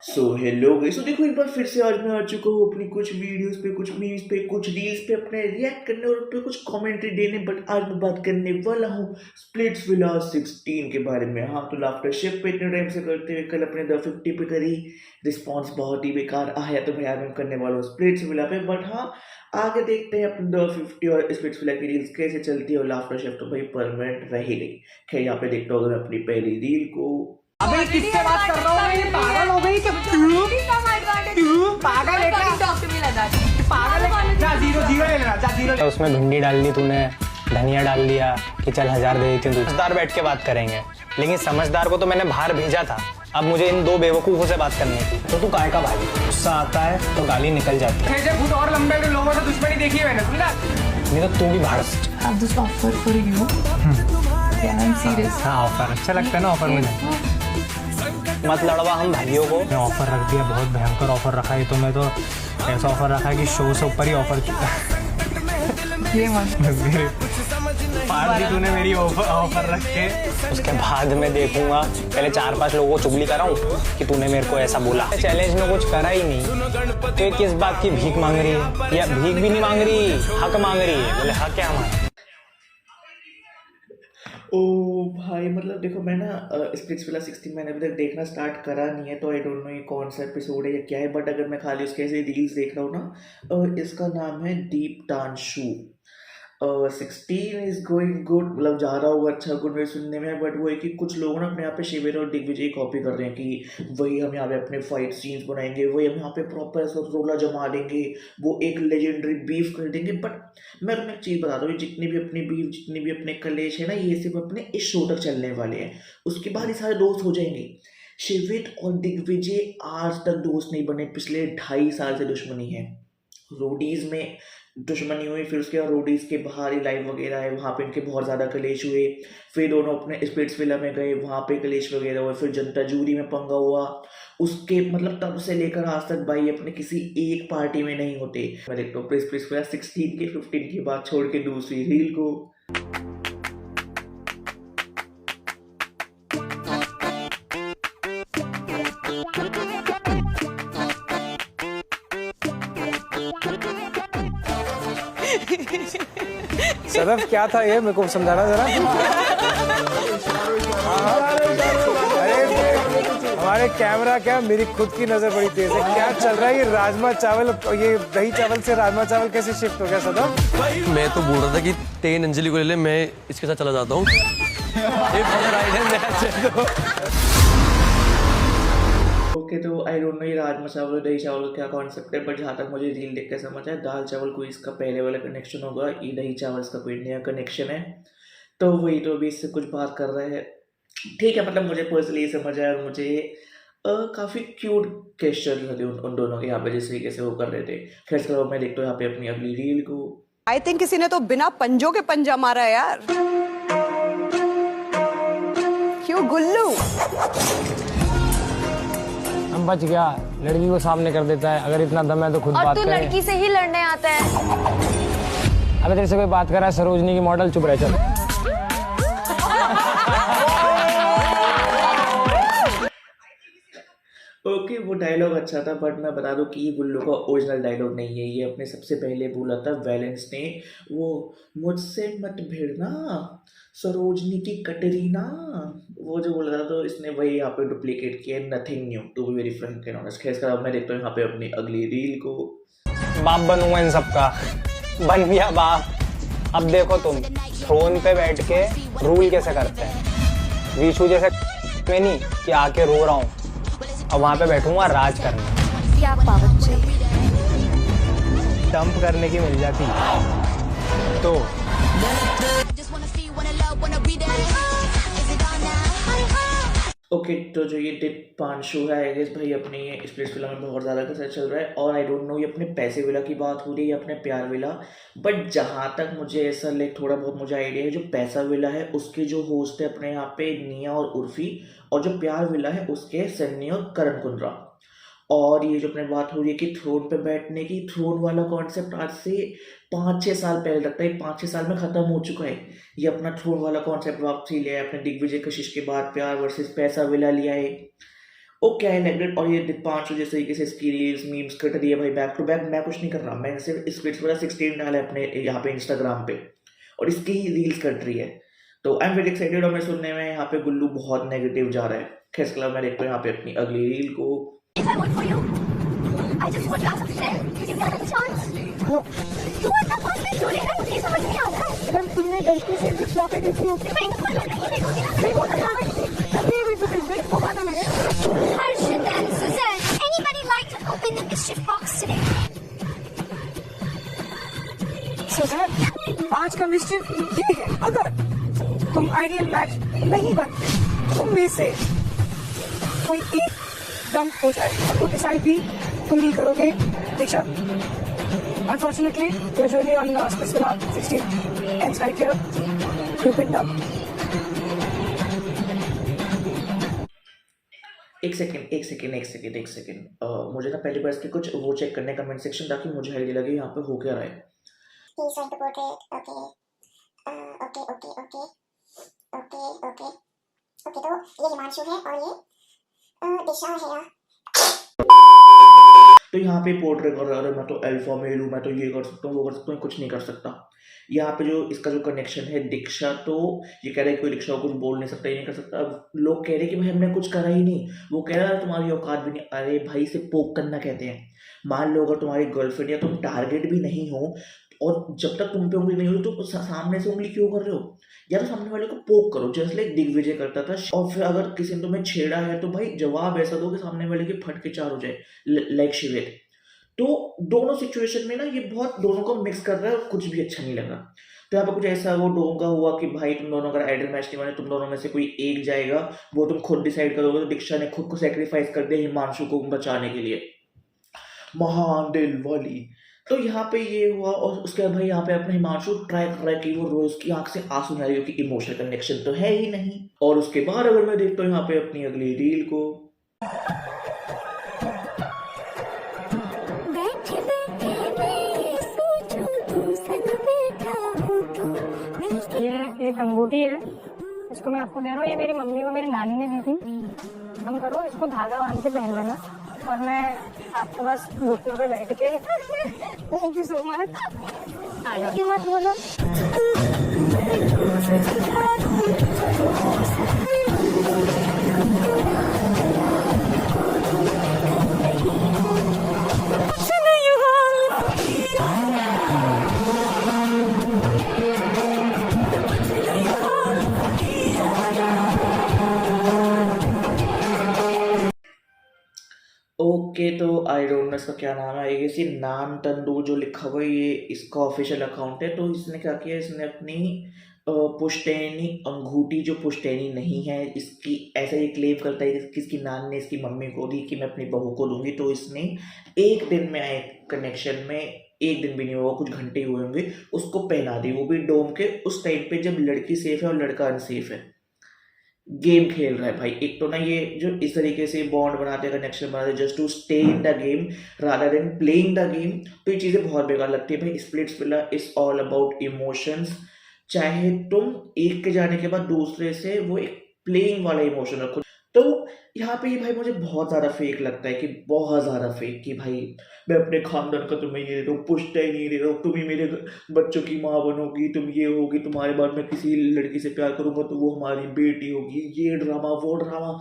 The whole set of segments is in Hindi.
So hello guys. तो देखो एक बार फिर से आज मैं आ चुका हूँ अपनी कुछ वीडियोस पे, कुछ मीम्स पे, कुछ रील्स पे अपने रिएक्ट करने और उन पे कुछ कमेंट्री देने। बट आज मैं बात करने वाला हूँ स्प्लिट्सविला 16 के बारे में। हाँ, तो लाफ्टर शिप पे इतने टाइम से करते हुए कल अपने द 50 पे करी, रिस्पॉन्स बहुत ही बेकार आया, तो मैं आज मैं करने वाला हूँ स्प्लिट्सविला पे। बट हाँ, आगे देखते हैं अपने द 50 और स्प्लिट्सविला की रील्स कैसे चलती है। और लाफ्टर शिप तो भाई परमानेंट रह ही गई। खैर यहाँ पे देखता हूँ अगर अपनी पहली रील को। अबे किससे बात कर रहा हूँ? ये पागल हो गई क्या? पागल है क्या? पागल है? जा जीरो ले लेना, जा जीरो। उसमें भिंडी डाल दी तूने, धनिया डाल दिया कि चल 1000 दे देती हूँ। समझदार बैठ के बात करेंगे, लेकिन समझदार को तो मैंने बाहर भेजा था। अब मुझे इन दो बेवकूफों से बात करनी थी। तो तू काय का भाई? गुस्सा आता है तो गाली निकल जाती है। छह फुट और लंबे लोगों से दुश्मनी देखी है मैंने, समझा? नहीं तो तू भी भाड़। Have this offer for you. Yeah, I'm serious. हाँ, ऑफर अच्छा लगता है ना। ऑफर मुझे मत लड़वा हम भाइयों को। मैं ऑफर रख दिया, बहुत भयंकर ऑफर रखा है। तो मैं तो ऐसा ऑफर रखा है कि शो से ऊपर ही ऑफर ये मत। पार दी तूने मेरी ऑफर रख के। उसके बाद मैं देखूंगा, पहले 4-5 लोगों को चुगली कराऊं कि तूने मेरे को ऐसा बोला। चैलेंज में कुछ करा ही नहीं तो ये किस बात की भीख मांग रही है? या भीख भी नहीं मांग रही, हक मांग रही है। बोले हक क्या हमारा? ओ भाई, मतलब देखो मैं ना स्प्लिट्सविला 16 मैंने अभी तक देखना स्टार्ट करा नहीं है, तो आई डोंट नो ये कौन सा एपिसोड है या क्या है। बट अगर मैं खाली उसके ऐसे रील्स देख रहा हूँ ना, इसका नाम है दीप टांशु। 16 इज गोइंग गुड, मतलब जा रहा होगा अच्छा गुड मेरे सुनने में। बट वो है कि कुछ लोग ना अपने यहाँ पे शिविर और दिग्विजय कॉपी कर रहे हैं कि वही हम यहाँ पे अपने फाइट सीन्स बनाएंगे, वही हम यहाँ पे प्रॉपर रोला जमा देंगे, वो एक लेजेंडरी बीफ कर देंगे। बट मैं तुम्हें एक चीज़ बता दूँ, जितनी भी अपनी बीफ, जितनी भी अपने कलेश है ना, ये सिर्फ अपने इस शो तक चलने वाले हैं। उसके बाद ये सारे दोस्त हो जाएंगे। शिविर और दिग्विजय आज तक दोस्त नहीं बने, पिछले 2.5 साल से दुश्मनी है। रोडीज में दुश्मनी हुई, फिर उसके बाद रोडीज के बाहर ही लाइव वगैरह है, वहाँ पे इनके बहुत ज़्यादा कलेश हुए। फिर दोनों अपने स्प्लिट्सविला में गए, वहाँ पे कलेश वगैरह हुए। फिर जनता जूरी में पंगा हुआ। उसके मतलब तब से लेकर आज तक भाई अपने किसी एक पार्टी में नहीं होते। मैं देखता हूँ स्प्लिट्सविला 16 के 15 की बात छोड़ के दूसरी रील को। सदफ क्या था ये? मेरे को समझाना जरा। अरे हमारे कैमरा क्या, मेरी खुद की नजर बड़ी तेज है। क्या चल रहा है ये? राजमा चावल, ये दही चावल से राजमा चावल कैसे शिफ्ट हो गया सदफ? मैं तो बोल रहा था कि तेन अंजलि को ले ले, मैं इसके साथ चला जाता हूँ। ओके, तो आई डोंट नो ये राजमा चावल दही चावल का क्या कॉन्सेप्ट है। बट जहाँ तक मुझे रील देख के समझ आया, दाल चावल कोई इसका पहले वाला कनेक्शन होगा, ये दही चावल इसका कोई नया कनेक्शन है। तो वही तो अभी इससे कुछ बात कर रहे हैं। ठीक है, मतलब मुझे पर्सनली ये समझ आया। और मुझे काफ़ी क्यूट गेस्चर लगे उन दोनों के यहाँ पे, जिस तरीके से वो कर रहे थे। खैर चलो मैं देखता हूँ यहाँ पे अपनी अगली रील को। आई थिंक किसी ने तो बिना पंजों के पंजा मारा है यार। क्यों गुल्लू? हम बच गया, लड़की को सामने कर देता है। अगर इतना दम है तो खुद और बात तू करे। लड़की से ही लड़ने आता है। अबे तेरे से कोई बात कर रहा है, सरोजनी की मॉडल, चुप रह चल। ओके, वो डायलॉग अच्छा था। बट मैं बता दूं कि ये गुल्लू का ओरिजिनल डायलॉग नहीं है। ये अपने सबसे पहले बोला था वैलेंस ने, वो मुझसे मत भिड़ना सरोजनी की कटरीना, वो जो बोला था। तो इसने वही यहाँ पे डुप्लीकेट किया। Nothing new to be very frank and honest. खैर अब मैं देखता हूँ यहाँ पे अपनी अगली रील को। बाप बनूंगा इन सबका, बन गया बाप। अब देखो तुम थ्रोन पे बैठ के रूल कैसे करते हैं। वीशु जैसे में नहीं कि आके रो रहा हूँ, अब वहां पे बैठूंगा राज करने। क्या पावर चाहिए? डंप करने की मिल जाती तो। ओके, तो जो ये दीप टांशु है, आई गेस भाई अपनी स्प्लिट्सविला में बहुत ज़्यादा कैसा चल रहा है। और आई डोंट नो ये अपने पैसे विला की बात हो रही है या अपने प्यार विला। बट जहाँ तक मुझे ऐसा थोड़ा बहुत मुझे आइडिया है, जो पैसा विला है उसके जो होस्ट है अपने यहाँ पे निया और उर्फी, और जो प्यार विला है उसके सन्नी और करण कुंद्रा। और ये जो अपने बात हो रही है कि थ्रोन पे बैठने की, थ्रोन वाला कॉन्सेप्ट आज से 5-6 साल पहले लगता है 5-6 साल में ख़त्म हो चुका है। ये अपना थ्रोन वाला कॉन्सेप्ट वापसी लिया है, अपने दिग्विजय कशिश के बाद प्यार वर्सेस पैसा विला लिया है। Okay I like it. और ये दीपांशु जिस तरीके से इसकी रील्स मीम्स कट रही है भाई बैक टू बैक, मैं कुछ नहीं कर रहा, मैंने सिर्फ स्प्लिट्स वाला 16 डाला है अपने यहाँ पे इंस्टाग्राम पे और इसकी ही रील्स कट रही है। तो आई एम वेरी एक्साइटेड। और मैं सुनने में यहाँ पे गुल्लू बहुत नेगेटिव जा रहा है। खैर इसके अलावा मैं देखता हूँ यहाँ पे अपनी अगली रील को। I just would love to share. You got a chance. No. You want that person to do it? मुझे समझ नहीं आता है। अगर तुमने गलती से कुछ लॉक कर दिया तो मैं तो नहीं होगी ना। मैं बोल रहा हूँ। तभी भी तो कुछ देखो बात है। Harshit and Suzanne, anybody like to open the mischief box today? Suzanne, आज का मिस्टर ये है, अगर तुम आइडियल मैच नहीं बनते, तुम में से कोई एक डंप हो जाए तो डिसाइड भी तुम ही करोगे दीक्षा। Unfortunately, your journey on Spitsvilla 16 ends right here. You've been done. एक सेकेंड। मुझे ना पहली बार इसके कुछ वो चेक करने कमेंट सेक्शन ताकि मुझे आइडिया लगे यहाँ पे हो क्या रहा है। He's trying to portray. Okay. तो ये हिमांशु है और ये दिशा है यार। तो यहाँ पे पोर्ट्रेट कर रहा है, मैं तो अल्फा मेल हूँ, मैं तो ये कर सकता हूँ वो कर सकता हूँ, कुछ नहीं कर सकता। यहाँ पे जो इसका जो कनेक्शन है दीक्षा, तो ये कह रहा है कोई दीक्षा को कुछ बोल नहीं सकता, ये नहीं कर सकता। अब लोग कह रहे हैं कि भाई हमने कुछ करा ही नहीं, वो कह रहा है तुम्हारी औकात भी नहीं। अरे भाई इसे पोक करना कहते हैं। मान लो अगर तुम्हारी गर्लफ्रेंड या तुम टारगेट भी नहीं हो और जब तक तुम पे उंगली नहीं हो तो सामने से उंगली क्यों कर रहे हो? या तो सामने वाले को पोक करो जैसे लाइक दिग्विजय करता था। और फिर अगर किसी ने तुम्हें छेड़ा है तो भाई जवाब ऐसा दो कि सामने वाले के फटके चार हो जाए, लाइक शिवेद। तो दोनों सिचुएशन में ना ये बहुत दोनों को मिक्स कर रहा है और कुछ भी अच्छा नहीं लगा। तो यहाँ पे कुछ ऐसा वो डोम का हुआ कि भाई तुम दोनों अगर आइडल मैच नहीं बने, तुम दोनों में से कोई एक जाएगा, वो तुम खुद डिसाइड करोगे। तो दीक्षा ने खुद को सेक्रीफाइस कर दिया हिमांशु को बचाने के लिए, महान दिल वाली। तो यहाँ पे ये हुआ और उसके बाद भाई यहाँ पे अपना हिमांशु ट्राई कर रहा है कि वो रोज की आंख से आंसू नहीं आ रही हो कि इमोशनल कनेक्शन तो है ही नहीं। और उसके बाद अगर मैं देखता हूँ यहाँ पे अपनी अगली रील को, ये एक अंगूठी है, इसको मैं आपको दे रहा हूँ। ये मेरी मम्मी को मेरी नानी ने दी थी। हम करो इसको धागा बांध के पहन लेना और मैं आपके पास घुटनों पे बैठ के थैंक यू सो मच। क्यों मत बोलो। ओके तो आई डोंट नो इसका क्या नाम है, ये किसी नान तंदूर जो लिखा हुआ है ये इसका ऑफिशियल अकाउंट है। तो इसने क्या किया, इसने अपनी पुश्तैनी अंगूठी जो पुश्तैनी नहीं है इसकी, ऐसा ये क्लेम करता है कि इसकी नान ने इसकी मम्मी को दी कि मैं अपनी बहू को दूंगी। तो इसने एक दिन में आए कनेक्शन में, एक दिन भी नहीं हुआ, कुछ घंटे हुए होंगे, उसको पहना दी, वो भी डोम के उस टाइम पे जब लड़की सेफ है और लड़का अनसेफ है। गेम खेल रहा है भाई। एक तो ना ये जो इस तरीके से बॉन्ड बनाते हैं, कनेक्शन बनाते हैं just to stay in the game rather than playing the game, तो ये चीज़ें बहुत बेकार लगती है भाई। Splitsvilla is all about emotions. चाहे तुम एक के जाने के बाद दूसरे से वो एक प्लेइंग वाला इमोशन रखो। तो यहाँ पे ये भाई मुझे बहुत ज़्यादा फेक लगता है कि बहुत ज़्यादा फेक, कि भाई मैं अपने खानदान का तुम्हें ये दे रहा हूँ, पुश्ता ही नहीं दे रहा हूँ, तुम ही मेरे बच्चों की माँ बनोगी, तुम ये होगी, तुम्हारे बाद मैं किसी लड़की से प्यार करूँगा तो वो हमारी बेटी होगी, ये ड्रामा वो ड्रामा।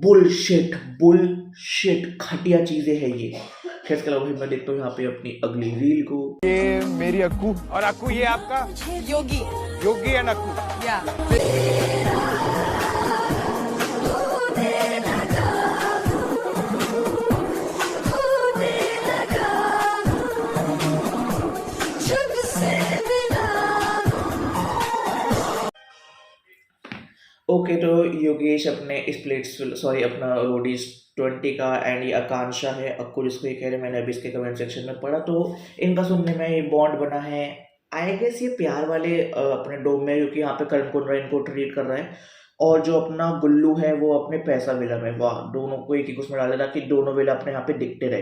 बुलशिट घटिया चीज़ें हैं ये। खैर इसके अलावा मैं देखता हूँ यहाँ पे अपनी अगली रील को। ये मेरी अक्कू, और अक्कू ये आपका योगी एंड अक्कू। या ओके तो योगेश अपने अपना रोडीज 20 का एंड ये आकांक्षा है अक्कू जिसको ये कह रहे, मैंने अभी इसके कमेंट सेक्शन में पढ़ा। तो इनका सुनने में ये बॉन्ड बना है, आई गेस ये प्यार वाले अपने डोम में, क्योंकि यहाँ पे करण कुंद्रा इनको ट्रीट कर रहा है और जो अपना गुल्लू है वो अपने पैसा विला में। वाह, दोनों को एक ही उसमें डाल देना कि दोनों विला अपने यहाँ पे दिखते रहे।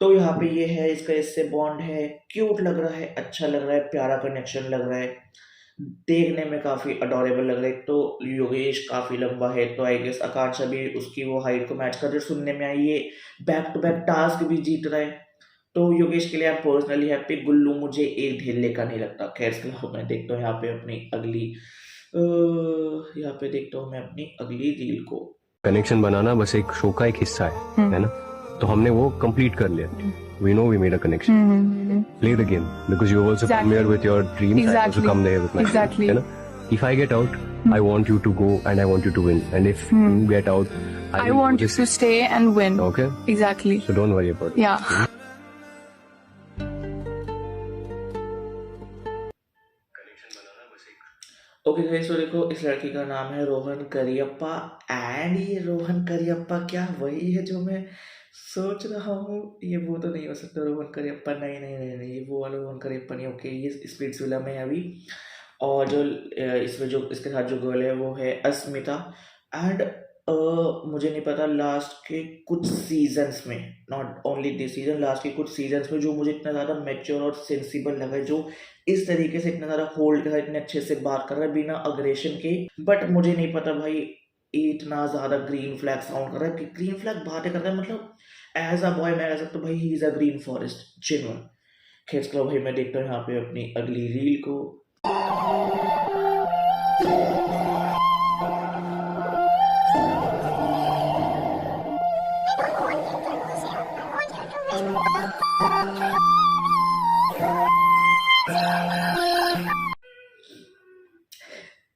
तो यहाँ पे ये है, इसका इससे बॉन्ड है, क्यूट लग रहा है, अच्छा लग रहा है, प्यारा कनेक्शन लग रहा है। देखने में काफ़ी अडोरेबल लग रहा है। एक तो योगेश काफ़ी लंबा है, तो आई गेस आकांक्षा भी उसकी वो हाइट को मैच कर रही है। सुनने में आई ये बैक टू बैक टास्क भी जीत रहा है, तो योगेश के लिए आई एम पर्सनली हैप्पी। गुल्लू मुझे एक ढेले का नहीं लगता। खैर इसके अलावा मैं देखता हूँ यहाँ पे अपनी अगली रील को। कनेक्शन बनाना बस एक शो का एक हिस्सा है ना? तो हमने वो कंप्लीट कर लिया. We know we made a connection. Play the game because you also come here with your dreams. I also come there with my dreams. है ना? If I get out, I want you to go and I want you to win. And if you get out, I want you to stay and win. Okay. Exactly. So don't worry about it. Yeah. Okay guys, तो देखो इस लड़की का नाम है रोहन करियप्पा। एंड ये रोहन करियप्पा क्या वही है जो मैं सोच रहा हूँ? ये वो तो नहीं हो सकता रोहन करियप्पा। नहीं नहीं नहीं नहीं, ये वो वाला रोहन करियप्पा नहीं। ओके, ये स्प्लिट्सविला में है अभी। और जो इसमें जो इसके साथ जो गर्ल है वो है अस्मिता। एंड मुझे नहीं पता लास्ट के कुछ सीजन्स में, not only this season, last के कुछ सीजन्स में जो मुझे इतना ज़्यादा मैच्योर और सेंसिबल लगा है, जो इस तरीके से इतना ज़्यादा होल्ड के साथ इतने अच्छे से बात कर रहा है बिना अग्रेशन के। बट मुझे नहीं पता भाई इतना ज़्यादा ग्रीन फ्लैग साउंड कर रहा है कि ग्रीन फ्लैग बातें करता है। मतलब एज अ बॉय मैं कह सकता हूँ भाई he is a green forest genuine. खैर चलो भाई मैं देखता हूँ यहाँ पे अपनी अगली रील को।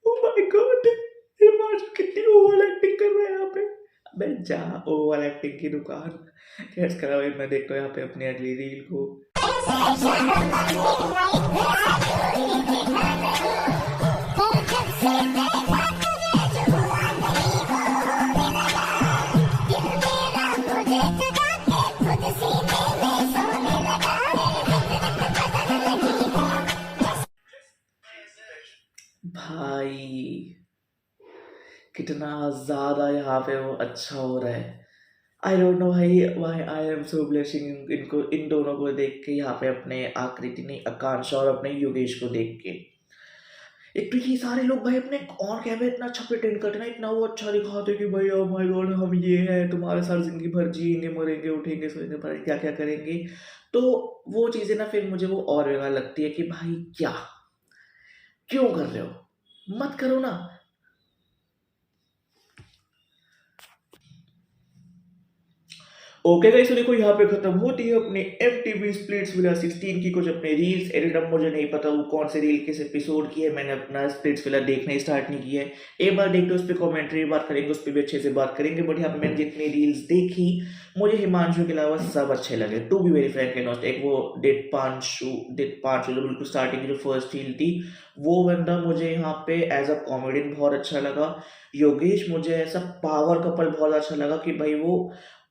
Oh my God, ये मार्शल कितनी ओवर एक्टिंग कर रहा है यहाँ पे। अबे जा ओवर एक्टिंग की दुकान। खैर इसके अलावा मैं देखता हूँ यहाँ पे अपनी अगली रील को। भाई कितना ज़्यादा यहाँ पे वो अच्छा हो रहा है। आई डोंट नो भाई why I am so blushing इनको, इन दोनों को देख के, यहाँ पे अपने आकृति नहीं आकांक्षा और अपने योगेश को देख के। एक तो ये सारे लोग भाई अपने ऑन कैमरे इतना अच्छा प्रिटेंड करते ना, इतना वो अच्छा दिखाते कि भाई ओ माय गॉड हम ये है तुम्हारे साथ जिंदगी भर जिएंगे मरेंगे उठेंगे सोएंगे पढ़ेंगे क्या क्या करेंगे। तो वो चीज़ें ना फिर मुझे वो और बेकार लगती है कि भाई क्या क्यों कर रहे हो, मत करो ना। ओके गाइस, तो देखो यहाँ पे खत्म होती है अपने MTV स्प्लिट्सविला 16 की कुछ अपने रील्स एडिट। अब मुझे नहीं पता वो कौन से रील किस एपिसोड की है, मैंने अपना स्प्लिट्सविला देखना ही स्टार्ट नहीं किया है। एक बार देखते उस पर कॉमेंट्री बात करेंगे, उस पर भी अच्छे से बात करेंगे। बट यहाँ पे मैंने जितनी रील्स देखी मुझे हिमांशु के अलावा सब अच्छे लगे, to be very frank and honest. एक वो डिड पांचू जो बिल्कुल स्टार्टिंग की जो फर्स्ट रील थी वो बंदा मुझे यहाँ पे एज अ कॉमेडियन बहुत अच्छा लगा। योगेश मुझे ऐसा पावर कपल बहुत अच्छा लगा कि भाई वो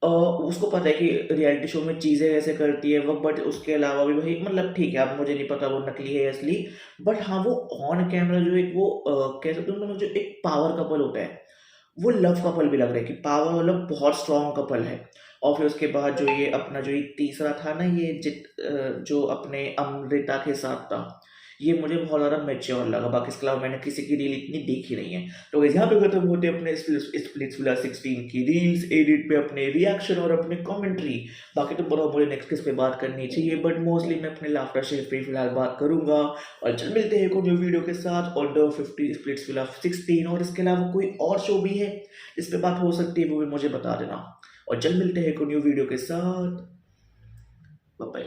उसको पता है कि रियलिटी शो में चीज़ें कैसे करती है वो, बट उसके अलावा भी भाई मतलब ठीक है, अब मुझे नहीं पता वो नकली है या असली, बट हाँ वो ऑन कैमरा जो एक वो कह सकते हो जो एक पावर कपल होता है वो लव कपल भी लग रहा है कि पावर मतलब बहुत स्ट्रॉन्ग कपल है। और फिर उसके बाद जो ये अपना जो ये तीसरा था ना ये जो अपने अमृता के साथ था, ये मुझे बहुत ज़्यादा मैच्योर लगा। बाकी इसके अलावा मैंने किसी की रील इतनी देखी नहीं है। तो यहाँ पे खत्म होते अपने स्प्लिट्सविला 16 की रील्स एडिट पे अपने रिएक्शन और अपने कमेंट्री। बाकी तो बड़ा मुझे नेक्स्ट किस पे बात करनी चाहिए, बट मोस्टली मैं अपने लाफ्टर शेयर पे फिलहाल बात करूंगा। और चल मिलते हैं कोई वीडियो के साथ ऑन 50 स्प्लिट्सविला 16। और इसके अलावा कोई और शो भी है जिस पे बात हो सकती है वो भी मुझे बता देना। और चल मिलते हैं कोई न्यू वीडियो के साथ। Bye bye.